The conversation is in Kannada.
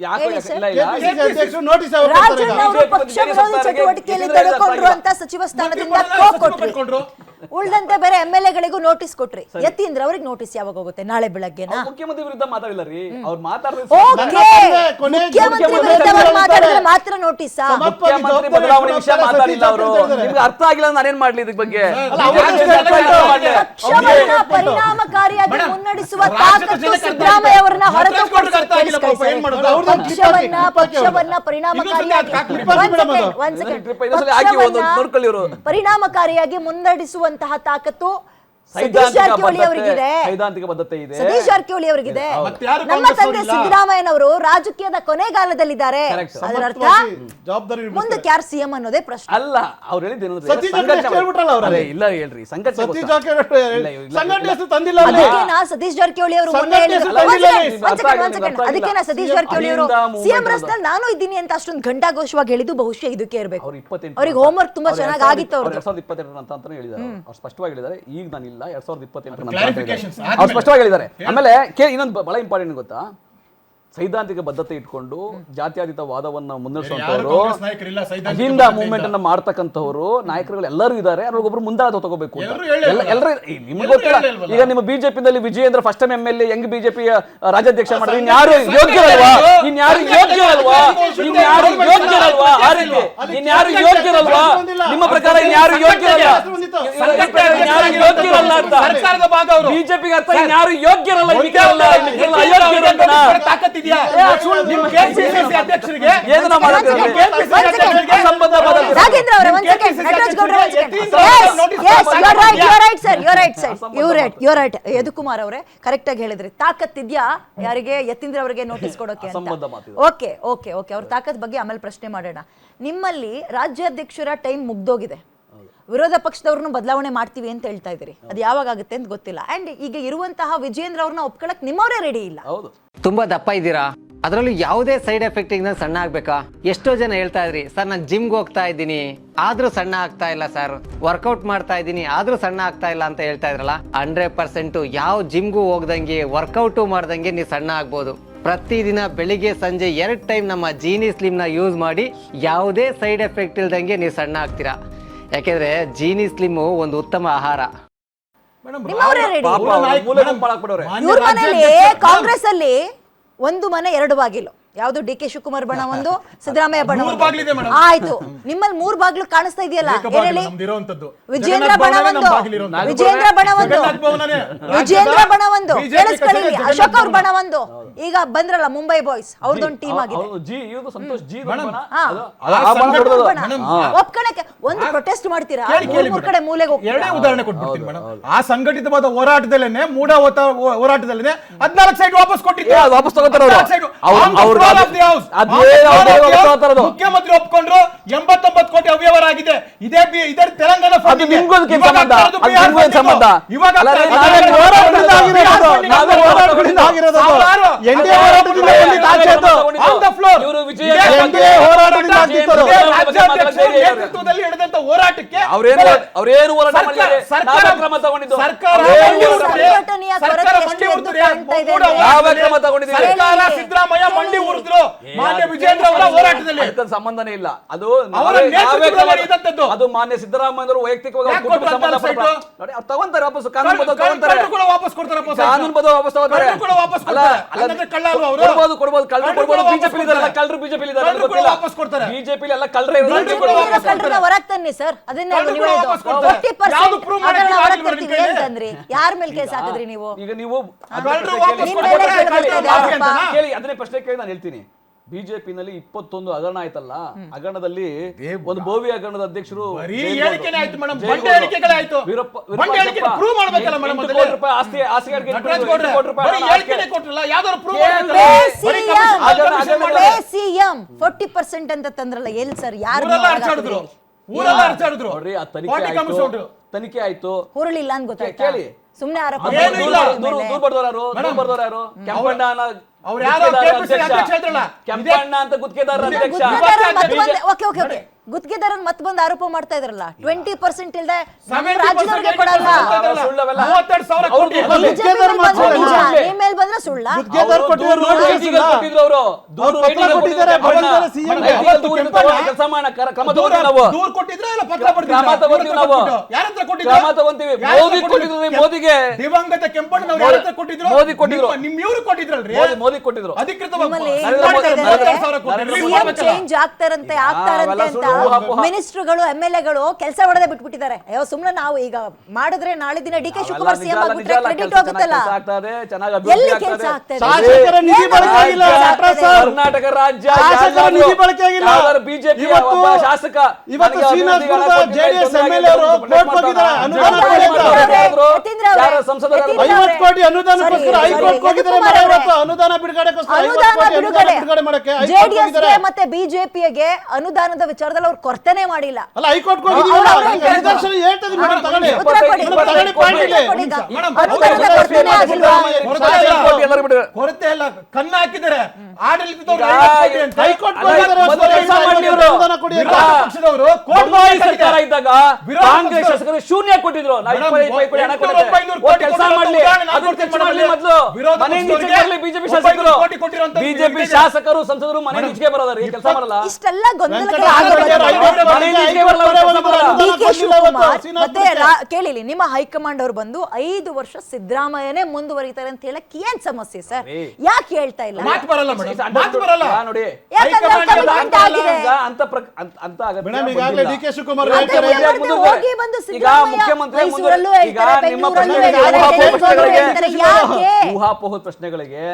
ಪಕ್ಷ ವಿರೋಧಿ ಚಟುವಟಿಕೆಯಲ್ಲಿ ತೊಡಕೊಂಡ್ರು ಅಂತ ಸಚಿವ ಸ್ಥಾನದಿಂದ ಕೊಟ್ರು. ಉಳಿದಂತೆ ಬೇರೆ MLA-ಗಳಿಗೂ ನೋಟಿಸ್ ಕೊಟ್ರಿ. ಯತೀಂದ್ರ ಅವ್ರಿಗೆ ನೋಟಿಸ್ ಯಾವಾಗ ಹೋಗುತ್ತೆ? ನಾಳೆ ಬೆಳಗ್ಗೆನಾ? ಮುಖ್ಯಮಂತ್ರಿ ವಿರುದ್ಧ ಮಾತಾಡಿಲ್ಲ ರೀ, ಅವ್ರು ಮುಖ್ಯಮಂತ್ರಿ ವಿರುದ್ಧ ಮಾತಾಡಿದ್ರೆ ಮಾತ್ರ ನೋಟಿಸ್. ಮುಖ್ಯಮಂತ್ರಿ ಬದಲಾವಣೆ ವಿಷಯ ಮಾತಾಡಿಲ್ಲ ಅವರು. ನಿಮ್ಗೆ ಅರ್ಥ ಆಗಿಲ್ಲ, ನಾನೇನ್ ಮಾಡ್ಲಿ ಇದ್ರ ಬಗ್ಗೆ? ಪಕ್ಷವನ್ನ ಪರಿಣಾಮಕಾರಿಯಾಗಿ ಮುನ್ನಡೆಸುವ ತಾಕತ್ತು ಸಿದ್ದರಾಮಯ್ಯ ಅವರನ್ನ ಪಕ್ಷವನ್ನ ಪರಿಣಾಮಕಾರಿಯಾಗಿ ಮುನ್ನಡೆಸುವಂತಹ ತಾಕತ್ತು ಸತೀಶ್ ಜಾರಕಿಹೊಳಿ ಅವರಿಗಿದೆ, ಸೈದ್ಧಾಂತಿಕ ಬದ್ಧತೆ ಇದೆ. ಸತೀಶ್ ಜಾರಕಿಹೊಳಿ ಅವರಿಗಿದೆ. ನಮ್ಮ ತಂದೆ ಸಿದ್ದರಾಮಯ್ಯನವರು ರಾಜಕೀಯದ ಕೊನೆಗಾಲದಲ್ಲಿದ್ದಾರೆ. ಅದರ ಅರ್ಥ ಮುಂದಕ್ಕೆ ಯಾರು ಸಿಎಂ ಅನ್ನೋದೇ ಪ್ರಶ್ನೆ ಅಲ್ಲ. ಅವ್ರು ಹೇಳಿದ್ದೇನು ಇಲ್ಲ ಹೇಳ್ರಿ, ಸತೀಶ್ ಜಾರಕಿಹೊಳಿ ಅವರು ಅದಕ್ಕೆ ಸತೀಶ್ ಜಾರಕಿಹೊಳಿ ಅವರು ಸಿಎಂ ರಸ್ನಲ್ಲಿ ನಾನು ಇದ್ದೀನಿ ಅಂತ ಅಷ್ಟೊಂದು ಘಂಟಾಘೋಷವಾಗಿ ಹೇಳಿದ್ದು ಬಹುಶಃ ಇದಕ್ಕೆ ಇರಬೇಕು. ಅವ್ರಿಗೆ ಹೋಮ್ ವರ್ಕ್ ತುಂಬಾ ಚೆನ್ನಾಗಿ ಆಗಿತ್ತು. 2022 ಅಂತ ಹೇಳಿದ್ದಾರೆ, ಅವ್ರು ಸ್ಪಷ್ಟವಾಗಿ ಹೇಳಿದ್ದಾರೆ. ಈಗ ನಾನು ಇಲ್ಲ 2028 ಅವ್ರು ಸ್ಪಷ್ಟವಾಗಿ ಹೇಳಿದ್ದಾರೆ. ಆಮೇಲೆ ಇನ್ನೊಂದು ಬಹಳ ಇಂಪಾರ್ಟೆಂಟ್ ಗೊತ್ತಾ, ಸೈದ್ಧಾಂತಿಕ ಬದ್ಧತೆ ಇಟ್ಕೊಂಡು ಜಾತ್ಯತೀತ ವಾದವನ್ನ ಮುನ್ನಡೆಸುವಂತವರು, ಅಹಿಂದ ಮೂವ್ಮೆಂಟ್ ಅನ್ನ ಮಾಡ್ತಕ್ಕಂಥವ್ರು ನಾಯಕರುಗಳು ಎಲ್ಲರೂ ಇದ್ದಾರೆ. ಅವ್ರಿಗೊಬ್ರು ಮುಂದಾಳ ತಗೋಬೇಕು. ಎಲ್ಲರೂ ನಿಮ್ಗೆ ಗೊತ್ತಿಲ್ಲ. ಈಗ ನಿಮ್ಮ ಬಿಜೆಪಿನಲ್ಲಿ ವಿಜಯೇಂದ್ರ ಫಸ್ಟ್ ಟೈಮ್ MLA ಹೆಂಗ್ ಬಿಜೆಪಿ ರಾಜ್ಯಾಧ್ಯಕ್ಷ ಮಾಡಿದ್ರೆ ಇನ್ಯಾರು ಯೋಗ್ಯರಲ್ವಾ? ನಿಮ್ಮ ಪ್ರಕಾರ ಇನ್ಯಾರು ಯೋಗ್ಯರಲ್ಲ ಅಂತ ಬಿಜೆಪಿಗೆ ಅರ್ಥ ಇನ್ಯಾರು ಯೋಗ್ಯರಲ್ಲ, ಯದುಕುಮಾರ್ ಅವರೇ ಕರೆಕ್ಟ್ ಆಗಿ ಹೇಳಿದ್ರಿ. ತಾಕತ್ತಿದ್ಯಾ ಯಾರಿಗೆ? ಯತೀಂದ್ರ ಅವರಿಗೆ ನೋಟಿಸ್ ಕೊಡೋಕೆ ಅಂತ. ಓಕೆ ಓಕೆ ಓಕೆ, ಅವ್ರ ತಾಕತ್ ಬಗ್ಗೆ ಆಮೇಲೆ ಪ್ರಶ್ನೆ ಮಾಡೋಣ. ನಿಮ್ಮಲ್ಲಿ ರಾಜ್ಯಾಧ್ಯಕ್ಷರ ಟೈಮ್ ಮುಗ್ದೋಗಿದೆ, ವಿರೋಧ ಪಕ್ಷದವ್ರನ್ನು ಬದಲಾವಣೆ ಮಾಡ್ತೀವಿ ಅಂತ ಹೇಳ್ತಾ ಇದ್ದೀರಿ. ಅದು ಯಾವಾಗ ಆಗುತ್ತೆ ಅಂತ ಗೊತ್ತಿಲ್ಲ. ಅಂಡ್ ಈಗ ಇರುವಂತಹ ವಿಜಯೇಂದ್ರ ಅವ್ರನ್ನ ಒಪ್ಕೊಳಕ್ ನಿಮ್ಮವರೇ ರೆಡಿ ಇಲ್ಲ. ತುಂಬಾ ದಪ್ಪ ಇದ್ದೀರಾ, ಅದರಲ್ಲೂ ಯಾವುದೇ ಸೈಡ್ ಎಫೆಕ್ಟ್ ಇಂದ ಸಣ್ಣ ಆಗ್ಬೇಕಾ? ಎಷ್ಟೋ ಜನ ಹೇಳ್ತಾ ಇದ್ರಿ, ಸರ್ ನಾನು ಜಿಮ್ಗೆ ಹೋಗ್ತಾ ಇದ್ದೀನಿ ಆದ್ರೂ ಸಣ್ಣ ಆಗ್ತಾ ಇಲ್ಲ, ಸರ್ ವರ್ಕೌಟ್ ಮಾಡ್ತಾ ಇದ್ದೀನಿ ಆದ್ರೂ ಸಣ್ಣ ಆಗ್ತಾ ಇಲ್ಲ ಅಂತ ಹೇಳ್ತಾ ಇದ್ರಲ್ಲ. 100% ಯಾವ ಜಿಮ್ಗೂ ಹೋಗ್ದಂಗೆ ವರ್ಕೌಟು ಮಾಡ್ದಂಗೆ ನೀವು ಸಣ್ಣ ಆಗ್ಬೋದು. ಪ್ರತಿದಿನ ಬೆಳಿಗ್ಗೆ ಸಂಜೆ 2 ಟೈಮ್ ನಮ್ಮ ಜೀನಿ ಸ್ಲಿಮ್ ನ ಯೂಸ್ ಮಾಡಿ ಯಾವುದೇ ಸೈಡ್ ಎಫೆಕ್ಟ್ ಇಲ್ದಂಗೆ ನೀವು ಸಣ್ಣ ಆಗ್ತೀರಾ. ಯಾಕೆಂದ್ರೆ ಜೀನಿ ಸ್ಲಿಮ್ ಒಂದು ಉತ್ತಮ ಆಹಾರ. ಕಾಂಗ್ರೆಸ್ ಅಲ್ಲಿ ಒಂದು ಮನೆ 2 ಬಾಗಿಲು. ಯಾವ್ದು? DK ಶಿವಕುಮಾರ್ ಬಣ ಒಂದು, ಸಿದ್ದರಾಮಯ್ಯ ಬಣ ಆಯ್ತು. ನಿಮ್ಮಲ್ಲಿ 3 ಬಾಗಿಲು ಕಾಣಿಸ್ತಾ ಇದೆಯಲ್ಲ, ವಿಜೇಂದ್ರ ಬಣ ಒಂದು, ಅಶೋಕ್ ಅವ್ರ ಬಣ ಒಂದು, ಈಗ ಬಂದ್ರಲ್ಲ ಮುಂಬೈ ಬಾಯ್ಸ್ ಅವ್ರದೊಂದು ಟೀಮ್ ಆಗಿದೆ. ಒಪ್ಕೊಳಕ್ಕೆ ಒಂದು ಪ್ರೊಟೆಸ್ಟ್ ಮಾಡ್ತೀರಾ? 3 ಕಡೆ ಮೂಲೆಗೆ ಹೋಗ್ತೀರಾ? ಉದಾಹರಣೆ ಕೊಟ್ಬಿಡ್ತೀನಿ ಮೇಡಮ್. ಆ ಸಂಘಟಿತವಾದ ಹೋರಾಟದಲ್ಲೇನೆ, ಮೂಢ ಹೋರಾಟದಲ್ಲೇನೆ 14 ಸೈಡ್ ವಾಪಸ್ ಕೊಟ್ಟಿದ್ದಾರೆ. ವಾಪಸ್ ತಗೋತಾರ ಮುಖ್ಯಮಂತ್ರಿ ಒಪ್ಕೊಂಡ್ರು. 89 ಕೋಟಿ ಅವ್ಯವಹಾರ ಆಗಿದೆ. ಇದೇ ತೆಲಂಗಾಣ ನೇತೃತ್ವದಲ್ಲಿ ನಡೆದಂತ ಹೋರಾಟಕ್ಕೆ ಸಿದ್ದರಾಮಯ್ಯ ಮಂಡಿ ಊರಿದ್ರು. ಮಾನ್ಯ ವಿಜೇಂದ್ರ ಅವರ ಹೋರಾಟದಲ್ಲಿ ಸಂಬಂಧನೇ ಇಲ್ಲ. ಅದು ಮಾನ್ಯ ಸಿದ್ದರಾಮಯ್ಯ ವೈಯಕ್ತಿಕವಾಗಿ ತಗೊಂತಾರೆ ವಾಪಸ್. ಕಾನೂನು ವಾಪಸ್ ಕೊಡ್ತಾರೆ. ಬಿಜೆಪಿ ಎಲ್ಲ ಕಳ್ಳರೇ ಹೊರಗ್ತಾನೆ ಸರ್. ಯಾರ ಮೇಲೆ ಕೇಸ್ ಹಾಕಿದ್ರಿ ನೀವು? ಈಗ ನೀವು ಅದನ್ನೇ ಪ್ರಶ್ನೆ ಕೇಳಿ ನಾನು ಹೇಳ್ತೀನಿ. ಬಿಜೆಪಿನಲ್ಲಿ 21 ಹಗರಣ ಆಯ್ತಲ್ಲ, ಹಗರಣದಲ್ಲಿ ಒಂದು ಬೋವಿ ಹಗರಣದ ಅಧ್ಯಕ್ಷರು ಸಿಎಂ 40% ಅಂತ ತಂದ್ರಲ್ಲ, ಎಲ್ಲಿ ಸರ್? ಯಾರು ತನಿಖೆ ಆಯ್ತು, ಹುರುಳಿಲ್ಲ ಅಂತ ಗೊತ್ತಾಯ್ತು. ಕೇಳಿ ಸುಮ್ನೆ ಆರೋಪ. ಕೆಂಪಣ್ಣ ಅಂತ ಗುತ್ತಿಗೆದಾರ ಅಧ್ಯಕ್ಷ. ಗುತ್ತಿಗೆದಾರನ್ ಮತ್ ಬಂದು ಆರೋಪ ಮಾಡ್ತಾ ಇದ್ರಲ್ಲ 20% ಇಲ್ದೆ ನಮ್ಮ 70% ರಾಜ್ಯದವ್ರಿಗೆ ಕೊಡಲ್ಲ. ಸುಳ್ಳವೆಲ್ಲ. 32,000 ಕೋಟಿ BJP ಮೇಲ್ ಬಂದ್ರೆ ನಿಜ, ನಿಮ್ ಮೇಲ್ ಬಂದ್ರೆ ಸುಳ್ಳ. ಗುತ್ತಿಗೆದಾರ ಕೊಟ್ಟಿರೋ ದೂರು ರೈಟಿಗೆ ಕೊಟ್ಟಿದ್ರು ಅವರು. ದೂರು ರೈಟಿಗೆ ಕೊಟ್ಟಿದ್ದಾರೆ, ಕೊಟ್ಟಿದ್ದಾರೆ. ಅವತ್ತು CM ರೈಟಿಗೆ ದೂರು ಕೆಲಸ ಮಾಡೋಣ, ಕ್ರಮ ತಗೊಂತೀವಿ ನಾವು. ದೂರ ಕೊಟ್ಟಿದ್ರೆ ಇಲ್ಲ ಪತ್ರ ಕ್ರಮ ತಗೊಂತೀವಿ ನಾವು. ಯಾರತ್ರ ಕೊಟ್ಟಿದ್ರು? ಕ್ರಮ ತಗೊಂತೀವಿ. ಮೋದಿ ಕೊಟ್ಟಿದ್ರು, ಮೋದಿಗೆ. ದಿವಂಗತ ಕೆಂಪಣ್ಣನವರು ಯಾರತ್ರ ಕೊಟ್ಟಿದ್ರು? ಮೋದಿ ಕೊಟ್ಟಿದ್ರು. ನಿಮ್ಮ ಇವ್ರು ಕೊಟ್ಟಿದ್ರಲ್ರಿ, ಮೋದಿ ಕೊಟ್ಟಿದ್ರು. ಅಧಿಕೃತವಾಗಿ ನಿಮ್ಮಲ್ಲಿ ಏನ್ ನರೇಂದ್ರ ಮಾಡ್ತಾ ಮೋದಿ- ಇದ್ದಾರೆ? ನರೇಂದ್ರ ಮೋದಿ ಕೊಟ್ಟಿದ್ರು. CM ಮಾಡ್ಬೇಕಲ್ಲ. ಚೇಂಜ್ ಆಗ್ತಾರಂತೆ ಅವೆಲ್ಲ ಅಂತ ಸುಳ್ಳು, ಊಹಾಪೋಹ. ಮಿನಿಸ್ಟರ್ಗಳು MLAಗಳು ಕೆಲಸ ಹೊಡೆದೇ ಬಿಟ್ಬಿಟ್ಟಿದ್ದಾರೆ. ಅಯ್ಯೋ ಸುಮ್ನೆ ನಾವು ಈಗ ಮಾಡಿದ್ರೆ ನಾಳೆ ದಿನ DK ಶಿವಕುಮಾರ್ CM ಆಗ್ಬಿಟ್ರೆ ಕ್ರೆಡಿಟ್ ಹೋಗುತ್ತಲ್ಲ. ಎಲ್ಲಿ ಕೆಲಸ ಆಗ್ತಾ ಇದೆ? ಶಾಸಕರ ನಿಧಿ ಬಳಕೆ ಆಗಿಲ್ಲ. ಕರ್ನಾಟಕ ರಾಜ್ಯ ಶಾಸಕರ ನಿಧಿ ಬಳಕೆ ಆಗಿಲ್ಲ. ಬಿಜೆಪಿ ಇವತ್ತು ಶಾಸಕ ಇವತ್ತು ಶ್ರೀನಿವಾಸಪುರದ JDS MLA ಅವರು ಕೋರ್ಟ್ ಹೋಗಿದ್ದಾರೆ ಅನುದಾನ ಕೊಡಿ ಅಂತ. ಯಾರ ಸಂಸದರ 50 ಕೋಟಿ ಅನುದಾನಕ್ಕೋಸ್ಕರ ಹೈಕೋರ್ಟ್ ಹೋಗಿದ್ದಾರೆ. ಮರ ಇವತ್ತು ಅನುದಾನ ಬಿಡುಗಡೆಗೋಸ್ಕರ 50 ಕೋಟಿ ಅನುದಾನ ಬಿಡುಗಡೆ ಮಾಡಕ್ಕೆ ಹೈಕೋರ್ಟ್ ಹೋಗಿದ್ದಾರೆ. ಜೆಡಿಎಸ್ ಮತ್ತೆ ಬಿಜೆಪಿಗೆ ಅನುದಾನದ ವಿಚಾರದಲ್ಲಿ ಅವ್ರು ಕೊರತೆನೇ ಮಾಡಿಲ್ಲ. ಅಲ್ಲ ಹೈಕೋರ್ಟ್ ಹೋಗಿದ್ದೀವಿ ನಿದರ್ಶನ ಹೇಳ್ತದೆ ಮೇಡಮ್. ತಗೊಳ್ಳಿ ಉತ್ತರ ಕೊಡಿ. ತಗೊಳ್ಳಿ ಪಾಯಿಂಟ್ ಇಲ್ಲಿ. ಅನುದಾನದ ಕೊರತೆನೇ ಆಗಿಲ್ವಾ? ಕೊರತೆ ಇಲ್ಲ, ಕನ್ನ ಹಾಕಿದ್ದಾರೆ ಆಡಳಿತದವರು ಹೈಕೋರ್ಟ್ ಹೋಗಿದ್ದಾರೆ ಅನುದಾನ ಕೊಡಿ ಅಂತ. ಪಕ್ಷದವರು ಬೊಮ್ಮಾಯಿ ಸರ್ಕಾರ ಇದ್ದಾಗ ಕಾಂಗ್ರೆಸ್ ಶಾಸಕರು ಶೂನ್ಯ ಕೊಟ್ಟಿದ್ರು. ಕೆಲಸ ಮಾಡ್ಲಿ, ಅದನ್ನ ಖರ್ಚು ಮಾಡ್ಲಿ. ಮೊದಲು ಮನೆ ನೀಚೆಗೆ ಬರ್ಲಿ ಬಿಜೆಪಿ ಶಾಸಕರು. ಬಿಜೆಪಿ ಶಾಸಕರು ಸಂಸದರು ಮನೆ ನೀಚೆಗೆ ಬರೋದಾರಿ, ಕೆಲಸ ಮಾಡಲ್ಲ. ಇಷ್ಟೆಲ್ಲ ಗೊಂದಲಕ್ಕೆ ಮನೆ ನೀಚೆಗೆ ಬರಲ್ಲ, ಕೆಲಸ ಮಾಡಲ್ಲ. DK ಶಿವಕುಮಾರ್ ಮತ್ತೆ ಕೇಳಿಲಿ, ನಿಮ್ಮ ಹೈಕಮಾಂಡ್ ಅವ್ರು ಬಂದು 5 ವರ್ಷ ಸಿದ್ದರಾಮಯ್ಯನೇ ಮುಂದುವರಿತಾರೆ ಅಂತ ಹೇಳಕ್ ಏನ್ ಸಮಸ್ಯೆ ಸರ್? ಯಾಕೆ ಹೇಳ್ತಾ ಇಲ್ಲ? ಮಾತು ಬರಲ್ಲ ಮೇಡಮ್, ಮಾತು ಬರಲ್ಲ ನೋಡಿ. ಯಾಕಂದ್ರೆ commitment ಆಗಿದೆ. ಮೇಡಮ್ ಈಗಾಗಲೇ DK ಶಿವಕುಮಾರ್ ಮತ್ತೆ ಹೇಳ್ತಾರೆ ಮುಂದೆ ಹೋಗಿ ಬಂದು ಈಗ ಸಿದ್ದರಾಮಯ್ಯ ಮುಖ್ಯಮಂತ್ರಿ ಮೈಸೂರಲ್ಲೂ ಈಗ ಹೇಳ್ತಾರೆ, ನಿಮ್ಮ ಬೆಂಗಳೂರಲ್ಲೂ ಪ್ರಶ್ನೆಗಳಿಗೆ ಹೇಳ್ತಾರೆ, ಊಹಾಪೋಹ ಬೆಂಗಳೂರಲ್ಲೂ ಹೇಳ್ತಾರೆ. ಯಾಕೆ? ಊಹಾಪೋಹದ ಪ್ರಶ್ನೆಗಳಿಗೆ